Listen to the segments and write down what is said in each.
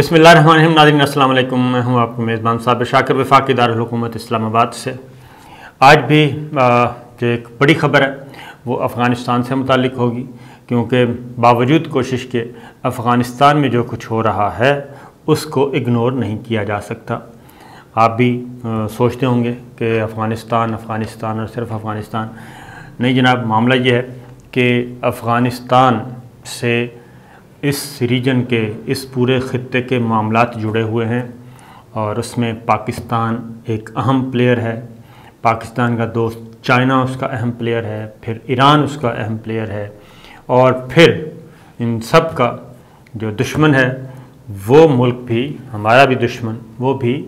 बिस्मिल्लाहिर्रहमानिर्रहीम। नाज़रीन अस्सलाम वालेकुम। मैं हूँ आपको मेज़बान साबिर शाकिर वफाकी दारुल हुकूमत इस्लामाबाद से। आज भी जो एक बड़ी ख़बर है वो अफ़ग़ानिस्तान से मुताल्लिक़ होगी, क्योंकि बावजूद कोशिश के अफ़ग़ानिस्तान में जो कुछ हो रहा है उसको इग्नोर नहीं किया जा सकता। आप भी सोचते होंगे कि अफ़ग़ानिस्तान और सिर्फ़ अफ़ग़ानिस्तान नहीं जनाब, मामला ये है कि अफ़ग़ानिस्तान से इस रीजन के, इस पूरे ख़ित्ते के मामलात जुड़े हुए हैं और उसमें पाकिस्तान एक अहम प्लेयर है। पाकिस्तान का दोस्त चाइना उसका अहम प्लेयर है, फिर ईरान उसका अहम प्लेयर है, और फिर इन सब का जो दुश्मन है वो मुल्क भी, हमारा भी दुश्मन, वो भी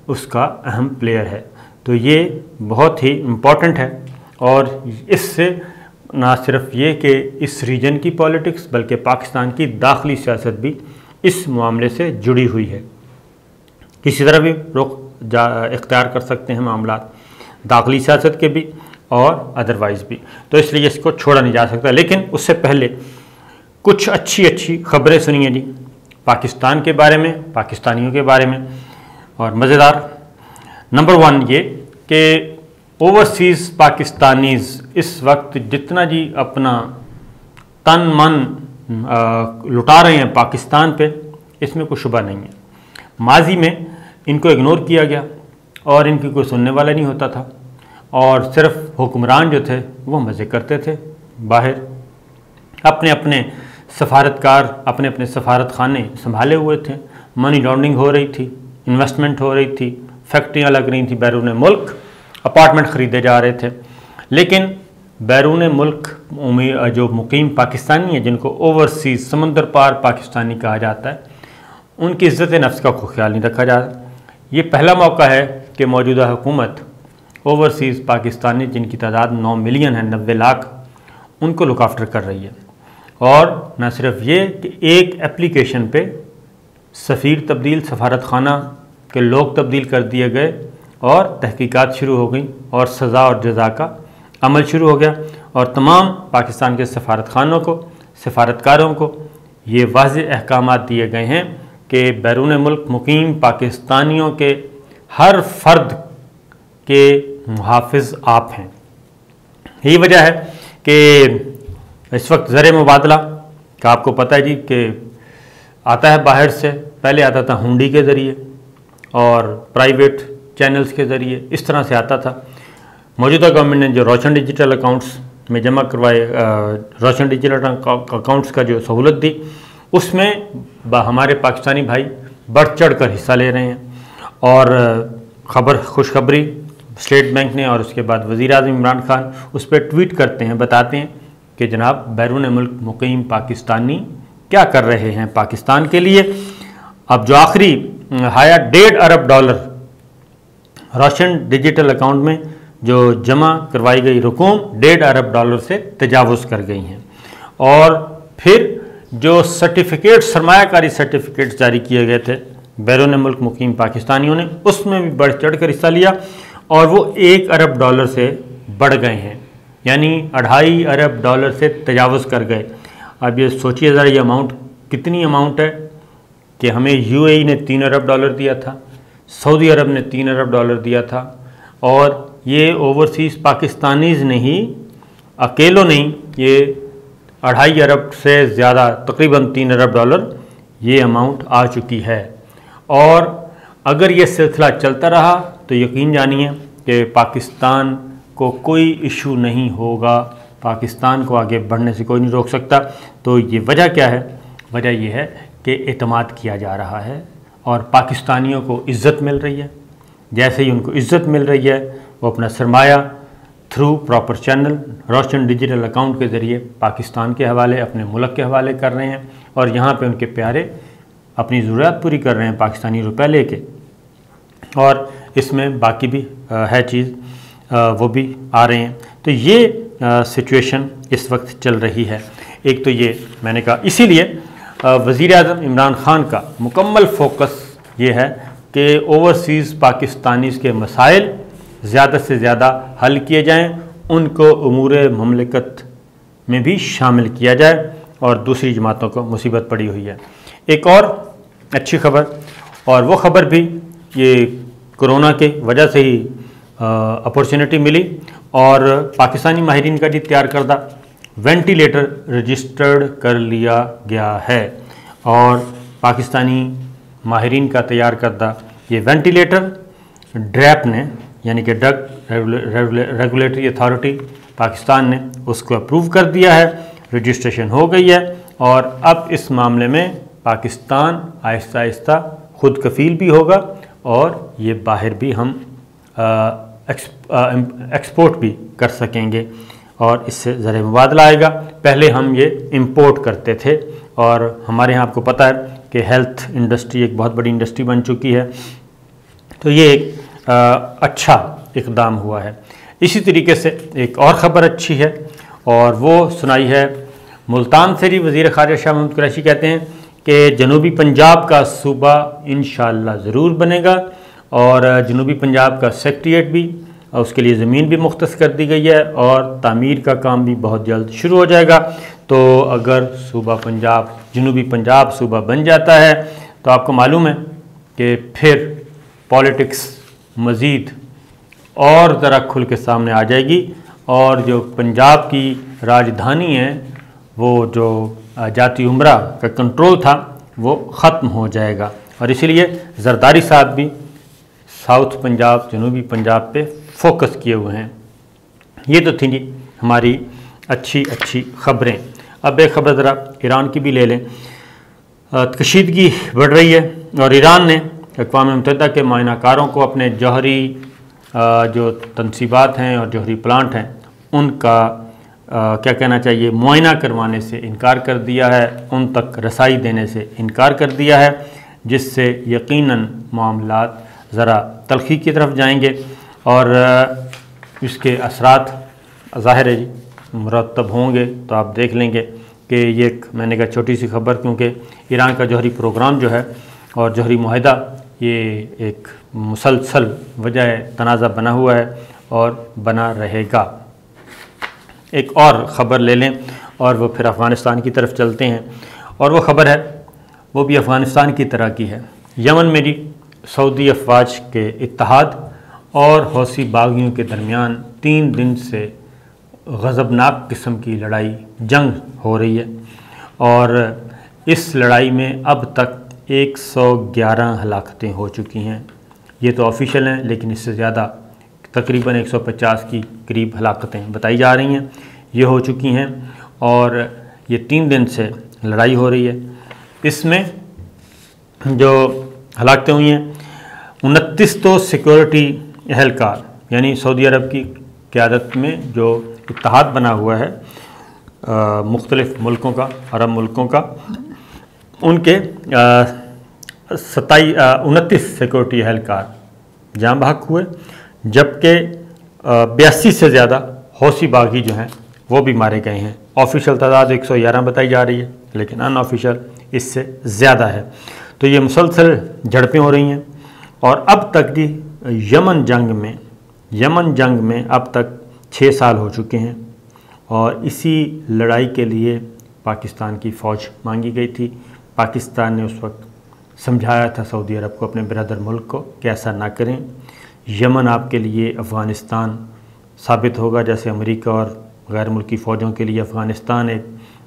उसका अहम प्लेयर है। तो ये बहुत ही इम्पॉर्टेंट है और इससे ना सिर्फ ये कि इस रीजन की पॉलिटिक्स बल्कि पाकिस्तान की दाखिली सियासत भी इस मामले से जुड़ी हुई है। किसी तरह भी रुख इख्तियार कर सकते हैं मामला, दाखिली सियासत के भी और अदरवाइज़ भी, तो इसलिए इसको छोड़ा नहीं जा सकता। लेकिन उससे पहले कुछ अच्छी ख़बरें सुनिए जी, पाकिस्तान के बारे में, पाकिस्तानियों के बारे में। और मज़ेदार नंबर 1 ये कि ओवरसीज़ पाकिस्तानीज़ इस वक्त जितना जी अपना तन मन लुटा रहे हैं पाकिस्तान पे, इसमें कोई शुबा नहीं है। माजी में इनको इग्नोर किया गया और इनकी कोई सुनने वाला नहीं होता था और सिर्फ हुक्मरान जो थे वो मज़े करते थे बाहर, अपने अपने सफारतकार, अपने अपने सफारत खाने संभाले हुए थे। मनी लॉन्ड्रिंग हो रही थी, इन्वेस्टमेंट हो रही थी, फैक्ट्रियाँ लग रही थी बैरून मुल्क, अपार्टमेंट ख़रीदे जा रहे थे। लेकिन बैरून मुल्क जो मुकीम पाकिस्तानी हैं, जिनको ओवरसीज़ समंदर पार पाकिस्तानी कहा जाता है, उनकी इज़्ज़त नफ्स का कोई ख्याल नहीं रखा जा रहा। ये पहला मौका है कि मौजूदा हुकूमत ओवरसीज़ पाकिस्तानी, जिनकी तादाद 9 मिलियन है, 90 लाख, उनको लुक आफ्टर कर रही है। और न सिर्फ ये कि एक एप्लीकेशन पे सफ़ीर तब्दील, सफारत खाना के लोग तब्दील कर दिए गए और तहकीकात शुरू हो गई और सज़ा और जज़ा का अमल शुरू हो गया और तमाम पाकिस्तान के सफारत खानों को, सफारतकारों को ये वाज़ेह अहकामात दिए गए हैं कि बैरून मुल्क मुकीम पाकिस्तानियों के हर फ़र्द के मुहाफ़िज़ आप हैं। यही वजह है कि इस वक्त ज़र मुबादला का आपको पता है जी कि आता है बाहर से, पहले आता था हुंडी के ज़रिए और प्राइवेट चैनल्स के ज़रिए, इस तरह से आता था। मौजूदा गवर्नमेंट ने जो रोशन डिजिटल अकाउंट्स में जमा करवाए, रोशन डिजिटल अकाउंट्स का जो सहूलत दी, उसमें हमारे पाकिस्तानी भाई बढ़ चढ़ कर हिस्सा ले रहे हैं। और खुशखबरी स्टेट बैंक ने और उसके बाद वज़ीर आज़म इमरान खान उस पर ट्वीट करते हैं, बताते हैं कि जनाब बैरून मुल्क मुकीम पाकिस्तानी क्या कर रहे हैं पाकिस्तान के लिए। अब जो आखिरी हाया $1.5 अरब रोशन डिजिटल अकाउंट में जो जमा करवाई गई रकूम $1.5 अरब से तजावुज़ कर गई हैं। और फिर जो सर्टिफिकेट, सरमायाकारी सर्टिफिकेट जारी किए गए थे बैरून मुल्क मुकीम पाकिस्तानियों ने, उसमें भी बढ़ चढ़ कर हिस्सा लिया और वो $1 अरब से बढ़ गए हैं, यानी $2.5 अरब से तजावुज़ कर गए। अब ये सोचिए ज़रा, ये अमाउंट कितनी अमाउंट है कि हमें UAE ने $3 अरब दिया था, सऊदी अरब ने $3 अरब दिया था, और ये ओवरसीज़ पाकिस्तानीज़ ने ही, अकेलों नहीं, ये $2.5 अरब से ज़्यादा, तकरीबन $3 अरब ये अमाउंट आ चुकी है। और अगर ये सिलसिला चलता रहा तो यकीन जानिए कि पाकिस्तान को कोई इशू नहीं होगा, पाकिस्तान को आगे बढ़ने से कोई नहीं रोक सकता। तो ये वजह क्या है? वजह यह है कि एतमाद किया जा रहा है और पाकिस्तानियों को इज़्ज़त मिल रही है। जैसे ही उनको इज़्ज़त मिल रही है, वो अपना सरमाया थ्रू प्रॉपर चैनल रोशन डिजिटल अकाउंट के ज़रिए पाकिस्तान के हवाले, अपने मुल्क के हवाले कर रहे हैं और यहाँ पे उनके प्यारे अपनी ज़रूरत पूरी कर रहे हैं पाकिस्तानी रुपए लेके। और इसमें बाकी भी है चीज़, वो भी आ रहे हैं। तो ये सिचुएशन इस वक्त चल रही है। एक तो ये मैंने कहा, इसीलिए वज़ीर आज़म इमरान खान का मुकम्मल फोकस ये है कि ओवरसीज़ पाकिस्तानीज़ के मसाइल ज़्यादा से ज़्यादा हल किए जाएँ, उनको उमूर ममलिकत में भी शामिल किया जाए और दूसरी जमातों को मुसीबत पड़ी हुई है। एक और अच्छी खबर, और वो खबर भी ये कोरोना के वजह से ही अपॉर्चुनिटी मिली, और पाकिस्तानी माहिरीन का जी तैयार करदा वेंटिलेटर रजिस्टर्ड कर लिया गया है। और पाकिस्तानी माहिरीन का तैयार करदा ये वेंटिलेटर ड्रैप ने, यानी कि ड्रग रेगुलेटरी अथॉरिटी पाकिस्तान ने उसको अप्रूव कर दिया है, रजिस्ट्रेशन हो गई है, और अब इस मामले में पाकिस्तान आहिस्ता आहिस्ता खुद कफील भी होगा, और ये बाहर भी हम एक्सपोर्ट भी कर सकेंगे, और इससे ज़र मुबादला आएगा। पहले हम ये इंपोर्ट करते थे, और हमारे यहाँ आपको पता है कि हेल्थ इंडस्ट्री एक बहुत बड़ी इंडस्ट्री बन चुकी है, तो ये एक अच्छा इक़दाम हुआ है। इसी तरीके से एक और ख़बर अच्छी है, और वो सुनाई है मुल्तान से। वज़ीर ख़ारिजा शाह महमूद कुरैशी कहते हैं कि जनूबी पंजाब का सूबा इंशाअल्लाह ज़रूर बनेगा, और जनूबी पंजाब का सेक्रेटेरिएट भी, उसके लिए ज़मीन भी मुख्तस कर दी गई है, और तामीर का काम भी बहुत जल्द शुरू हो जाएगा। तो अगर सूबा पंजाब, जनूबी पंजाब सूबा बन जाता है, तो आपको मालूम है कि फिर पॉलिटिक्स मज़ीद और ज़रा खुल के सामने आ जाएगी, और जो पंजाब की राजधानी है, वो जो जाती उमरा का कंट्रोल था, वो ख़त्म हो जाएगा। और इसीलिए जरदारी साहब भी साउथ पंजाब, जनूबी पंजाब पे फोकस किए हुए हैं। ये तो थी जी हमारी अच्छी अच्छी ख़बरें। अब एक ख़बर ज़रा ईरान की भी ले लें। कशीदगी बढ़ रही है, और ईरान ने अक़वाम मुत्तहिदा के मायनाकारों को अपने जौहरी जो तनसीबात हैं और जौहरी प्लांट हैं, उनका क्या कहना चाहिए, मुआयना करवाने से इनकार कर दिया है, उन तक रसाई देने से इनकार कर दिया है, जिससे यकीनन मामलात ज़रा तलखी की तरफ जाएंगे, और इसके असरात ज़ाहिर है जी मुरतब होंगे। तो आप देख लेंगे कि ये एक, मैंने कहा छोटी सी खबर, क्योंकि ईरान का जौहरी प्रोग्राम जो है और जौहरी मुआहदा, ये एक मुसलसल वजह तनाज़ा बना हुआ है और बना रहेगा। एक और ख़बर ले लें, और वो फिर अफ़गानिस्तान की तरफ चलते हैं, और वो ख़बर है वो भी अफ़गानिस्तान की तरह की है। यमन में जी सऊदी अफवाज के इत्तेहाद और हौसी बागियों के दरमियान 3 दिन से गज़बनाक किस्म की लड़ाई जंग हो रही है, और इस लड़ाई में अब तक 111 हलाकतें हो चुकी हैं। ये तो ऑफिशियल हैं, लेकिन इससे ज़्यादा तकरीबन 150 की करीब हलाकतें बताई जा रही हैं, ये हो चुकी हैं, और ये 3 दिन से लड़ाई हो रही है। इसमें जो हलाकतें हुई हैं, 29 तो सिक्योरिटी एहलकार, यानी सऊदी अरब की क़यादत में जो इत्तेहाद बना हुआ है मुख्तलिफ़ मुल्कों का, अरब मुल्कों का, उनके 29 सिक्योरिटी एहलकार जाँ बहक हुए, जबकि 82 से ज़्यादा हौसी बागी जो हैं वो भी मारे गए हैं। ऑफिशियल तादाद 111 बताई जा रही है, लेकिन अनऑफिशियल इससे ज़्यादा है। तो ये मुसलसल झड़पें हो रही हैं, और अब तक जी यमन जंग में अब तक 6 साल हो चुके हैं, और इसी लड़ाई के लिए पाकिस्तान की फ़ौज मांगी गई थी। पाकिस्तान ने उस वक्त समझाया था सऊदी अरब को, अपने ब्रदर मुल्क को, कि ऐसा ना करें, यमन आपके लिए अफ़गानिस्तान साबित होगा, जैसे अमेरिका और गैर मुल्की फ़ौजों के लिए अफ़गानिस्तान एक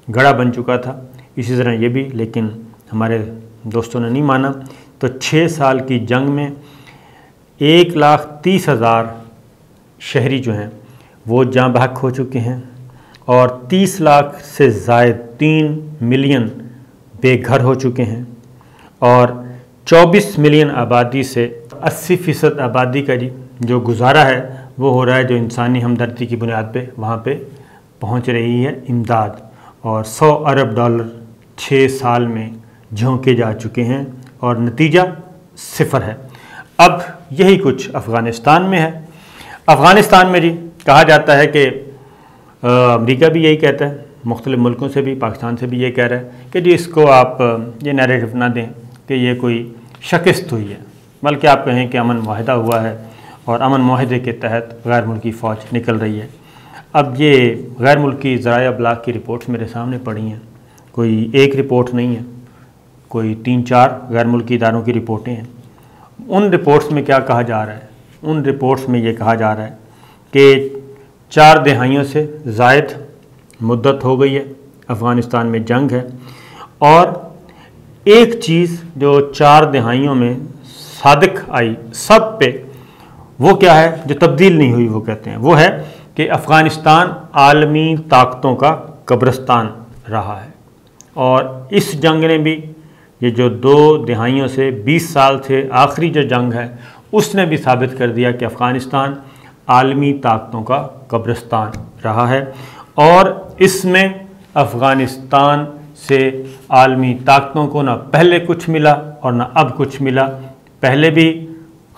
गड़ा बन चुका था, इसी तरह ये भी। लेकिन हमारे दोस्तों ने नहीं माना, तो 6 साल की जंग में 1,30,000 शहरी जो हैं वो जाँ बहक हो चुके हैं, और 30 लाख से ज़ायद 3 मिलियन बेघर हो चुके हैं, और 24 मिलियन आबादी से 80% आबादी का जी जो गुजारा है वो हो रहा है जो इंसानी हमदर्दी की बुनियाद पे वहाँ पे पहुँच रही है इमदाद, और 100 अरब डॉलर 6 साल में झोंके जा चुके हैं, और नतीजा 0 है। अब यही कुछ अफ़गानिस्तान में है। अफ़गानिस्तान में जी कहा जाता है कि अमेरिका भी यही कहता है, मुख्तलिफ़ मुल्कों से भी, पाकिस्तान से भी ये कह रहा है कि जी इसको आप ये नैरेटिव ना दें कि ये कोई शिकस्त हुई है, बल्कि आप कहें कि अमन मुआहदा हुआ है, और अमन मुआहदे के तहत गैर मुल्की फ़ौज निकल रही है। अब ये गैर मुल्की ज़राए अबलाग की रिपोर्ट्स मेरे सामने पड़ी हैं, कोई एक रिपोर्ट नहीं है, कोई 3-4 गैर मुल्की इदारों की रिपोर्टें हैं। उन रिपोर्ट्स में क्या कहा जा रहा है? उन रिपोर्ट्स में ये कहा जा रहा है कि 4 दहाइयों से ज़ायद मुद्दत हो गई है, अफ़गानिस्तान में जंग है, और एक चीज़ जो 4 दहाइयों में सादिक आई सब पे, वो क्या है जो तब्दील नहीं हुई? वो कहते हैं वो है कि अफ़गानिस्तान आलमी ताकतों का कब्रिस्तान रहा है। और इस जंग ने भी, ये जो 2 दहाइयों से 20 साल से आखिरी जो जंग है, उसने भी साबित कर दिया कि अफ़गानिस्तान आलमी ताकतों का कब्रिस्तान रहा है। और इसमें अफ़गानिस्तान से आलमी ताकतों को ना पहले कुछ मिला और ना अब कुछ मिला। पहले भी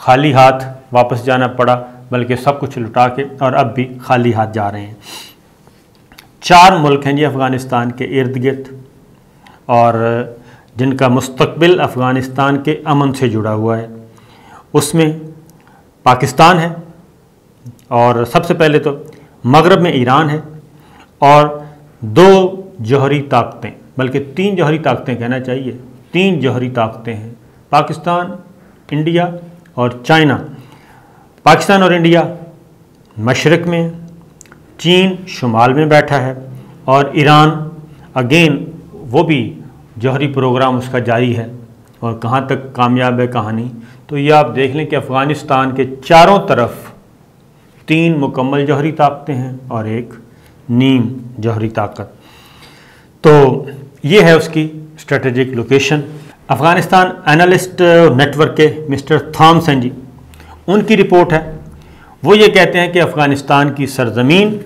खाली हाथ वापस जाना पड़ा, बल्कि सब कुछ लुटा के, और अब भी खाली हाथ जा रहे हैं। 4 मुल्क हैं जी अफ़गानिस्तान के इर्द गिर्द, और जिनका मुस्तकबिल अफ़गानिस्तान के अमन से जुड़ा हुआ है। उसमें पाकिस्तान है, और सबसे पहले तो मगरब में ईरान है, और 2 जौहरी ताकतें, बल्कि 3 जौहरी ताकतें कहना चाहिए, 3 जौहरी ताकतें हैं, पाकिस्तान, इंडिया और चाइना। पाकिस्तान और इंडिया मशरक़ में, चीन शुमाल में बैठा है, और ईरान अगेन वो भी जौहरी प्रोग्राम उसका जारी है, और कहाँ तक कामयाब है कहाँ नहीं। तो ये आप देख लें कि अफ़गानिस्तान के चारों तरफ 3 मुकम्मल जौहरी ताकतें हैं और एक नीम जौहरी ताकत। तो ये है उसकी strategic location. Afghanistan analyst network के मिस्टर थॉमसन जी, उनकी रिपोर्ट है। वो ये कहते हैं कि अफ़गानिस्तान की सरज़मीन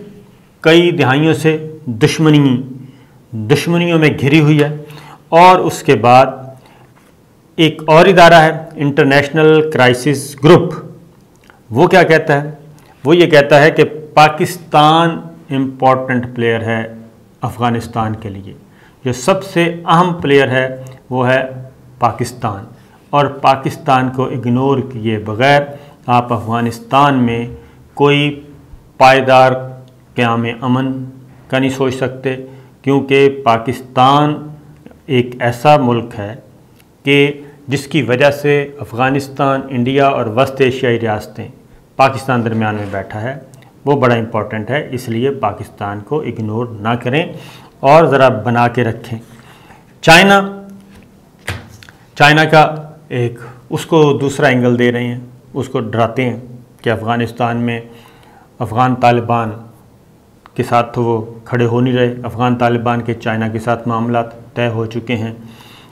कई दहाइयों से दुश्मनियों में घिरी हुई है। और उसके बाद एक और इदारा है इंटरनेशनल क्राइसिस ग्रुप, वो क्या कहता है? वो ये कहता है कि पाकिस्तान इम्पॉर्टेंट प्लेयर है अफ़गानिस्तान के लिए। जो सबसे अहम प्लेयर है वो है पाकिस्तान, और पाकिस्तान को इग्नोर किए बग़ैर आप अफ़गानिस्तान में कोई पायदार क़याम अमन का नहीं सोच सकते, क्योंकि पाकिस्तान एक ऐसा मुल्क है कि जिसकी वजह से अफ़गानिस्तान, इंडिया और वस्त एशियाई रियासतें पाकिस्तान दरमियान में बैठा है, वो बड़ा इम्पॉर्टेंट है। इसलिए पाकिस्तान को इग्नोर ना करें और ज़रा बना के रखें। चाइना का एक उसको दूसरा एंगल दे रहे हैं, उसको डराते हैं कि अफ़गानिस्तान में अफ़गान तालिबान के साथ तो वो खड़े हो नहीं रहे। अफ़गान तालिबान के चाइना के साथ मामला तय हो चुके हैं,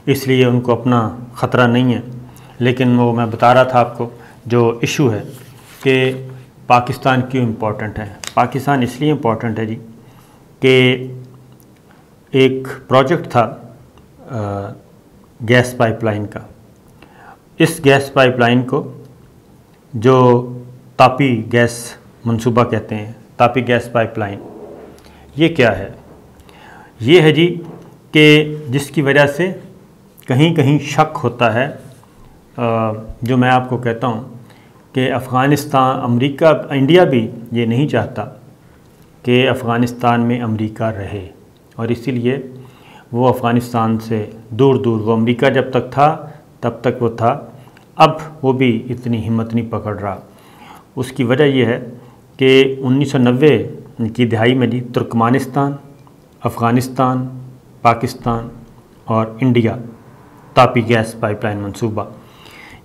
इसलिए उनको अपना ख़तरा नहीं है। लेकिन वो मैं बता रहा था आपको, जो इशू है कि पाकिस्तान क्यों इम्पोर्टेंट है। पाकिस्तान इसलिए इम्पोर्टेंट है जी कि एक प्रोजेक्ट था गैस पाइपलाइन का। इस गैस पाइपलाइन को जो तापी गैस मंसूबा कहते हैं, तापी गैस पाइपलाइन, ये क्या है? ये है जी कि जिसकी वजह से कहीं कहीं शक होता है, जो मैं आपको कहता हूँ कि अफ़गानिस्तान, अमेरिका, इंडिया भी ये नहीं चाहता कि अफ़गानिस्तान में अमेरिका रहे, और इसीलिए वो अफ़गानिस्तान से दूर दूर, वो अमेरिका जब तक था तब तक वो था, अब वो भी इतनी हिम्मत नहीं पकड़ रहा। उसकी वजह यह है कि 1990 की दहाई में जी तुर्कमानिस्तान, अफ़गानिस्तान, पाकिस्तान और इंडिया तापी गैस पाइपलाइन मंसूबा,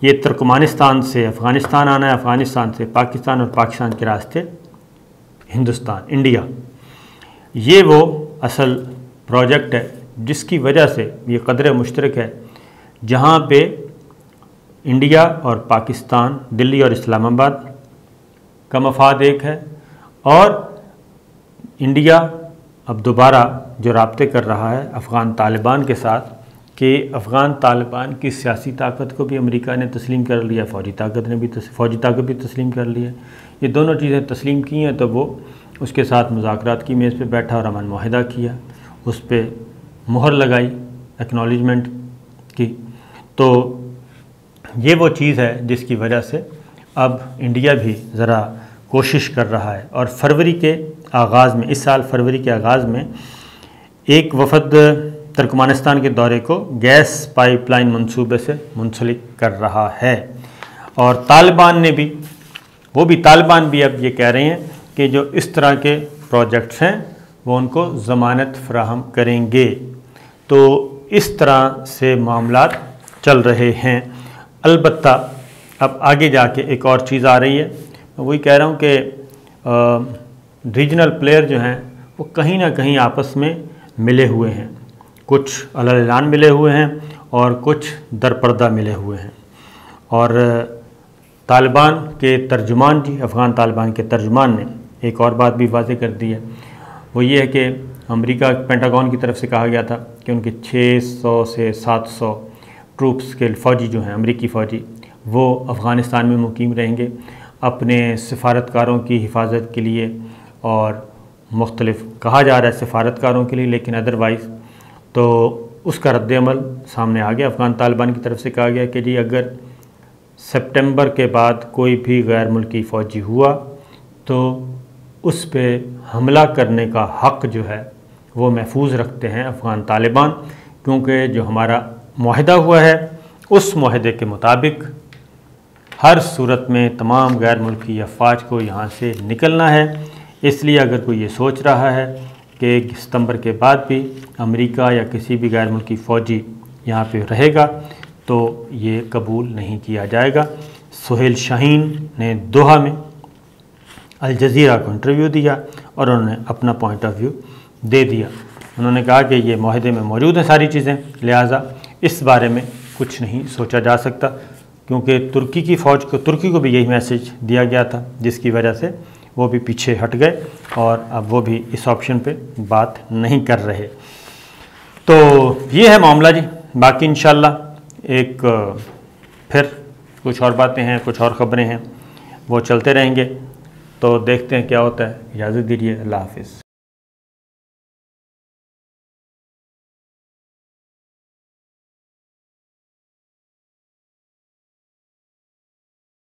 ये तुर्कमानिस्तान से अफ़गानिस्तान आना है, अफ़गानिस्तान से पाकिस्तान और पाकिस्तान के रास्ते हिंदुस्तान, इंडिया। ये वो असल प्रोजेक्ट है जिसकी वजह से ये क़दर मुश्तरक है, जहाँ पे इंडिया और पाकिस्तान, दिल्ली और इस्लामाबाद का मफाद एक है, और इंडिया अब दोबारा जो राब्ते कर रहा है अफ़गान तालिबान के साथ, कि अफ़गान तालिबान की सियासी ताकत को भी अमेरिका ने तस्लीम कर लिया, फ़ौजी ताकत भी तस्लीम कर ली है। ये दोनों चीज़ें तस्लीम की हैं, तो वो उसके साथ मुज़ाकरात की मेज़ पे बैठा और अमन मुआहिदा किया, उस पर मुहर लगाई एक्नॉलेजमेंट की। तो ये वो चीज़ है जिसकी वजह से अब इंडिया भी ज़रा कोशिश कर रहा है। और फरवरी के आगाज़ में, इस साल फरवरी के आगाज़ में एक वफ़द तुर्कमानिस्तान के दौरे को गैस पाइपलाइन मंसूबे से मुंसलिक कर रहा है। और तालिबान ने भी तालिबान भी अब ये कह रहे हैं कि जो इस तरह के प्रोजेक्ट्स हैं वो उनको ज़मानत फ्राहम करेंगे। तो इस तरह से मामलात चल रहे हैं। अलबत्ता अब आगे जाके एक और चीज़ आ रही है। मैं वही कह रहा हूँ कि रीजनल प्लेयर जो हैं वो कहीं ना कहीं आपस में मिले हुए हैं, कुछ अलग-ऐलान मिले हुए हैं और कुछ दरपर्दा मिले हुए हैं। और तालिबान के तर्जुमान अफ़गान तालिबान के तर्जुमान ने एक और बात भी वाज़ेह कर दी है, वो ये है कि अमेरिका पेंटागन की तरफ से कहा गया था कि उनके 600 से 700 ट्रूप्स के फ़ौजी जो हैं, अमेरिकी फ़ौजी, वो अफ़गानिस्तान में मुकीम रहेंगे अपने सफारतकारों की हिफाजत के लिए। और मुख्तलिफ कहा जा रहा है सफारतकारों के लिए, लेकिन अदरवाइज़ तो उसका रद्द-ए-अमल सामने आ गया। अफ़गान तालिबान की तरफ से कहा गया कि जी अगर सितंबर के बाद कोई भी गैर मुल्की फ़ौजी हुआ तो उस पे हमला करने का हक़ जो है वो महफूज रखते हैं अफ़गान तालिबान, क्योंकि जो हमारा मुआहदा हुआ है उस मुआहदे के मुताबिक हर सूरत में तमाम गैर मुल्की अफ़वाज को यहाँ से निकलना है। इसलिए अगर कोई ये सोच रहा है कि सितंबर के बाद भी अमेरिका या किसी भी गैर मुल्की फ़ौजी यहाँ पे रहेगा तो ये कबूल नहीं किया जाएगा। सुहेल शाहीन ने दोहा में अल जज़ीरा को इंटरव्यू दिया और उन्होंने अपना पॉइंट ऑफ व्यू दे दिया। उन्होंने कहा कि ये मुआहदे में मौजूद हैं सारी चीज़ें, लिहाजा इस बारे में कुछ नहीं सोचा जा सकता, क्योंकि तुर्की की फ़ौज को, तुर्की को भी यही मैसेज दिया गया था, जिसकी वजह से वो भी पीछे हट गए और अब वो भी इस ऑप्शन पे बात नहीं कर रहे। तो ये है मामला जी। बाकी इंशाल्लाह एक फिर कुछ और बातें हैं, कुछ और ख़बरें हैं, वो चलते रहेंगे। तो देखते हैं क्या होता है। इजाज़त दीजिए, अल्लाह हाफ़िज़।